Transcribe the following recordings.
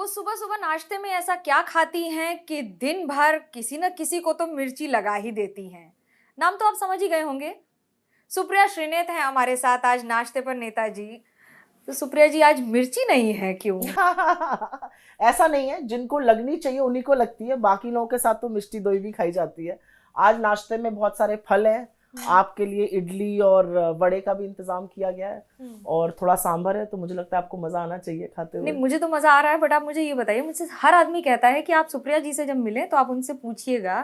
सुबह सुबह नाश्ते में ऐसा क्या खाती हैं कि दिन भर किसी न किसी को तो मिर्ची लगा ही देती हैं। नाम तो आप समझ ही गए होंगे। सुप्रिया श्रीनेत हैं हमारे साथ आज नाश्ते पर नेताजी। तो सुप्रिया जी आज मिर्ची नहीं है क्यों? ऐसा नहीं है, जिनको लगनी चाहिए उन्हीं को लगती है, बाकी लोगों के साथ तो मिष्टी दोई भी खाई जाती है। आज नाश्ते में बहुत सारे फल हैं, आपके लिए इडली और वड़े का भी इंतजाम किया गया है और थोड़ा सांभर है, तो मुझे लगता है आपको मजा आना चाहिए खाते हुए। नहीं, मुझे तो मजा आ रहा है, बट आप मुझे ये बताइए, मुझसे हर आदमी कहता है कि आप सुप्रिया जी से जब मिले तो आप उनसे पूछिएगा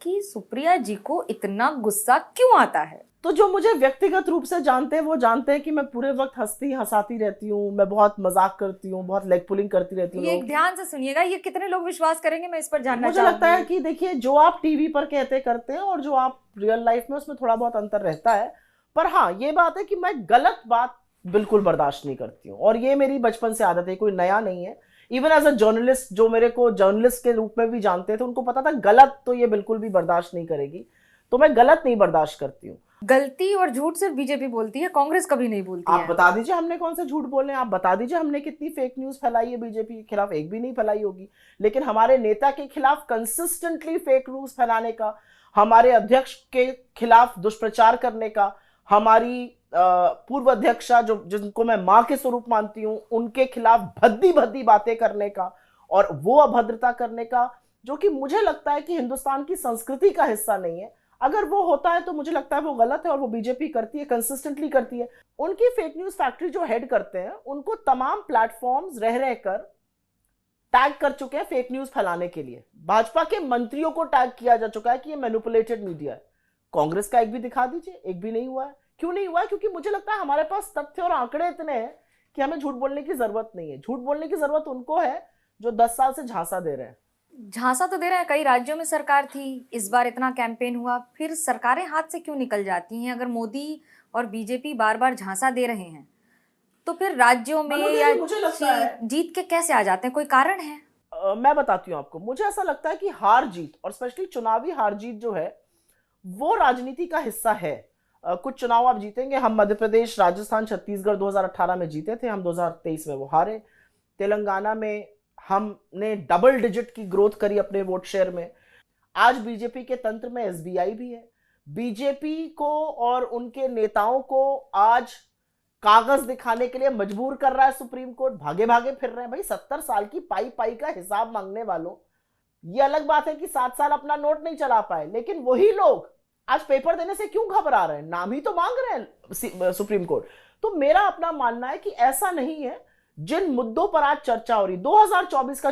कि सुप्रिया जी को इतना गुस्सा क्यों आता है। तो जो मुझे व्यक्तिगत रूप से जानते हैं वो जानते हैं कि मैं पूरे वक्त हंसती हंसाती रहती हूँ, मैं बहुत मजाक करती हूँ, बहुत लेग पुलिंग करती रहती हूँ। ये एक ध्यान से सुनिएगा, ये कितने लोग विश्वास करेंगे, मैं इस पर जानना मुझे लगता है चाहूंगी। कि देखिए, जो आप टीवी पर कहते करते हैं और जो आप रियल लाइफ में, उसमें थोड़ा बहुत अंतर रहता है। पर हाँ, ये बात है कि मैं गलत बात बिल्कुल बर्दाश्त नहीं करती हूँ और ये मेरी बचपन से आदत है, कोई नया नहीं है। इवन एज अ जर्नलिस्ट, जो मेरे को जर्नलिस्ट के रूप में भी जानते थे, उनको पता था गलत तो ये बिल्कुल भी बर्दाश्त नहीं करेगी, तो मैं गलत नहीं बर्दाश्त करती हूँ। गलती और झूठ सिर्फ बीजेपी बोलती है, कांग्रेस कभी नहीं बोलती आप है। बता दीजिए हमने कौन से झूठ बोले हैं, आप बता दीजिए हमने कितनी फेक न्यूज फैलाई है बीजेपी के खिलाफ। एक भी नहीं फैलाई होगी, लेकिन हमारे नेता के खिलाफ कंसिस्टेंटली फेक न्यूज फैलाने का, हमारे अध्यक्ष के खिलाफ दुष्प्रचार करने का, हमारी पूर्व अध्यक्षा जो जिनको मैं मां के स्वरूप मानती हूं, उनके खिलाफ भद्दी भद्दी बातें करने का और वो अभद्रता करने का, जो कि मुझे लगता है कि हिंदुस्तान की संस्कृति का हिस्सा नहीं है। अगर वो होता है तो मुझे लगता है वो गलत है और वो बीजेपी करती है, कंसिस्टेंटली करती है। उनकी फेक न्यूज फैक्ट्री जो हेड करते हैं, उनको तमाम प्लेटफॉर्म्स रह रहकर टैग कर चुके हैं फेक न्यूज फैलाने के लिए। भाजपा के मंत्रियों को टैग किया जा चुका है कि ये मैनिपुलेटेड मीडिया है। कांग्रेस का एक भी दिखा दीजिए, एक भी नहीं हुआ है। क्यों नहीं हुआ है? क्योंकि मुझे लगता है हमारे पास तथ्य और आंकड़े इतने हैं कि हमें झूठ बोलने की जरूरत नहीं है। झूठ बोलने की जरूरत उनको है जो 10 साल से झांसा दे रहे हैं। झांसा तो दे रहे हैं, कई राज्यों में सरकार थी, इस बार इतना कैंपेन हुआ, फिर सरकारें हाथ से क्यों निकल जाती हैं? अगर मोदी और बीजेपी बार बार झांसा दे रहे हैं तो फिर राज्यों में या मुझे लगता है जीत के कैसे आ जाते हैं? कोई कारण है? मैं बताती हूँ आपको। मुझे ऐसा लगता है कि हार जीत, और स्पेशली चुनावी हार जीत जो है, वो राजनीति का हिस्सा है। कुछ चुनाव आप जीतेंगे। हम मध्य प्रदेश, राजस्थान, छत्तीसगढ़ 2018 में जीते थे, हम 2023 में वो हारे। तेलंगाना में हमने डबल डिजिट की ग्रोथ करी अपने वोट शेयर में। आज बीजेपी के तंत्र में एसबीआई भी है। बीजेपी को और उनके नेताओं को आज कागज दिखाने के लिए मजबूर कर रहा है सुप्रीम कोर्ट। भागे भागे फिर रहे हैं भाई, 70 साल की पाई पाई का हिसाब मांगने वालों। ये अलग बात है कि 7 साल अपना नोट नहीं चला पाए, लेकिन वही लोग आज पेपर देने से क्यों घबरा रहे हैं? नाम ही तो मांग रहे हैं सुप्रीम कोर्ट। तो मेरा अपना मानना है कि ऐसा नहीं है। जिन मुद्दों पर आज चर्चा हो रही, 2024 का